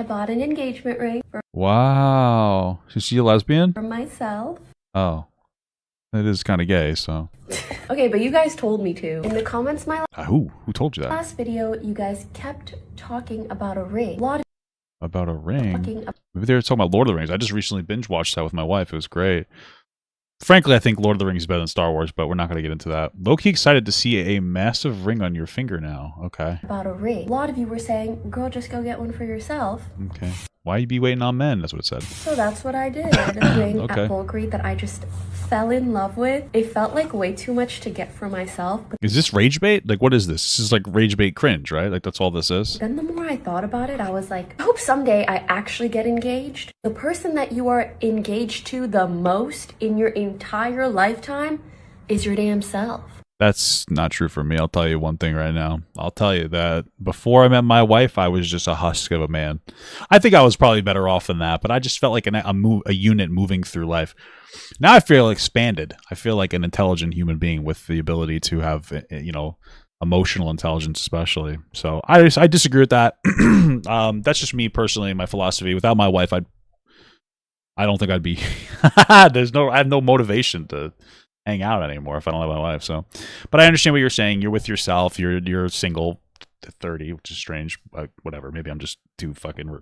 bought an engagement ring Wow. Is she a lesbian? for myself. Oh. It is kind of gay, so. Okay, but you guys told me to. In the comments my Who told you that? last video, you guys kept talking about a ring. A lot of About a ring? talking Maybe they were talking about Lord of the Rings. I just recently binge watched that with my wife. It was great. Frankly, I think Lord of the Rings is better than Star Wars, but we're not going to get into that. Low-key excited to see a massive ring on your finger now. Okay. about a ring. A lot of you were saying, girl, just go get one for yourself. Okay. Why you be waiting on men? That's what it said. So that's what I did. A ring Okay. at Bulgari that I just fell in love with. It felt like way too much to get for myself, but Is this rage bait? Like, what is this? This is like rage bait cringe, right? Like, that's all this is? then the more I thought about it, I was like, I hope someday I actually get engaged. The person that you are engaged to the most in your entire lifetime is your damn self. That's not true for me. I'll tell you one thing right now. I'll tell you that before I met my wife, I was just a husk of a man. I think I was probably better off than that, but I just felt like a unit moving through life. Now I feel expanded. I feel like an intelligent human being with the ability to have, emotional intelligence, especially. So I disagree with that. That's just me personally, my philosophy. Without my wife, I don't think I'd be. I have no motivation to hang out anymore if I don't have my wife. So, but I understand what you're saying. You're with yourself. You're single, 30, which is strange. Whatever. Maybe I'm just too fucking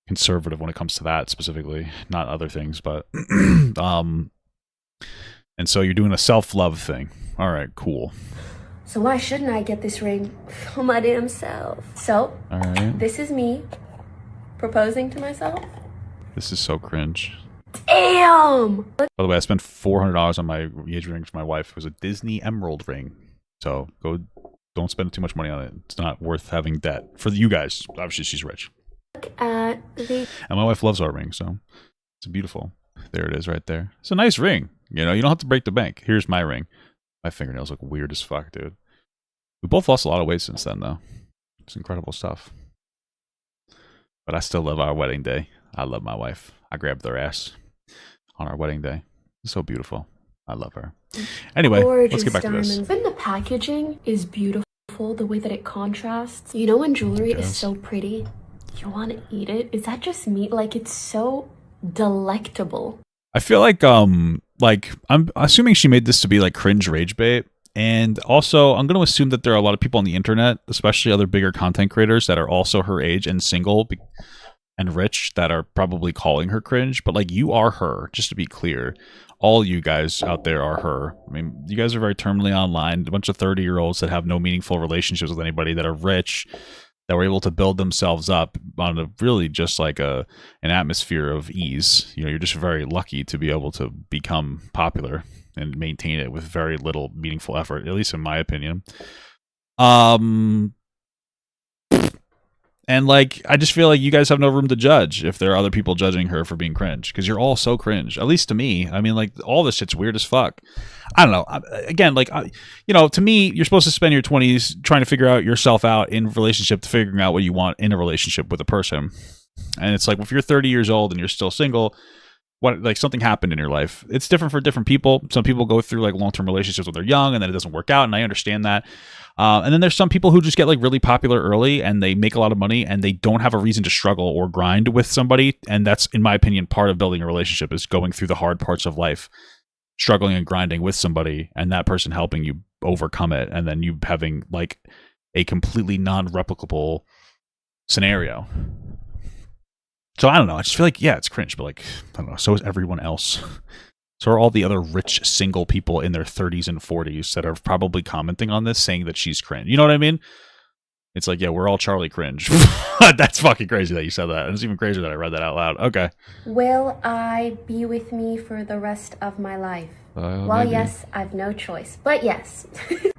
conservative when it comes to that specifically, not other things. But and so you're doing a self-love thing. All right, cool. So why shouldn't I get this ring for my damn self? So, All right. this is me proposing to myself. This is so cringe. Damn! By the way, I spent $400 on my engagement ring for my wife. It was a Disney Emerald ring. So don't spend too much money on it. It's not worth having debt for you guys. Obviously, she's rich. Look at the And my wife loves our ring, so it's beautiful. There it is right there. It's a nice ring. You don't have to break the bank. Here's my ring. My fingernails look weird as fuck, dude. We both lost a lot of weight since then, though. It's incredible stuff. But I still love our wedding day. I love my wife. I grabbed their ass on our wedding day. It's so beautiful. I love her. Anyway, let's get back to this. Even the packaging is beautiful, the way that it contrasts. You know when jewelry is so pretty, you want to eat it? Is that just me? Like, it's so delectable. I feel like I'm assuming she made this to be like cringe rage bait. And also, I'm going to assume that there are a lot of people on the internet, especially other bigger content creators that are also her age and single and rich, that are probably calling her cringe. But like, you are her, just to be clear. All you guys out there are her. I mean, you guys are very terminally online. A bunch of 30-year-olds that have no meaningful relationships with anybody, that are rich, that were able to build themselves up on a really just like an atmosphere of ease. You're just very lucky to be able to become popular and maintain it with very little meaningful effort, at least in my opinion. And like, I just feel like you guys have no room to judge if there are other people judging her for being cringe, because you're all so cringe, at least to me. I mean, like, all this shit's weird as fuck. I don't know. Again, like, to me, you're supposed to spend your 20s trying to figure out yourself out in relationship, to figuring out what you want in a relationship with a person. And it's like, if you're 30 years old and you're still single, something happened in your life. It's different for different people. Some people go through like long-term relationships when they're young and then it doesn't work out, and I understand that. And then there's some people who just get like really popular early and they make a lot of money and they don't have a reason to struggle or grind with somebody. And that's, in my opinion, part of building a relationship, is going through the hard parts of life, struggling and grinding with somebody, and that person helping you overcome it, and then you having like a completely non-replicable scenario. So I don't know. I just feel like, yeah, it's cringe, but like, I don't know. So is everyone else. So are all the other rich single people in their 30s and 40s that are probably commenting on this, saying that she's cringe. You know what I mean? It's like, yeah, we're all Charlie cringe. That's fucking crazy that you said that. And it's even crazier that I read that out loud. Okay. Will I be with me for the rest of my life? Well, maybe. yes, I've no choice. But yes,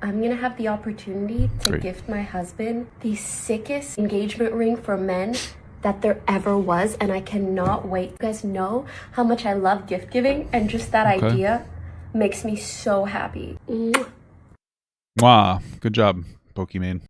I'm going to have the opportunity to gift my husband the sickest engagement ring for men that there ever was, and I cannot wait. You guys know how much I love gift giving, and just that idea makes me so happy. Wow, good job, Pokimane.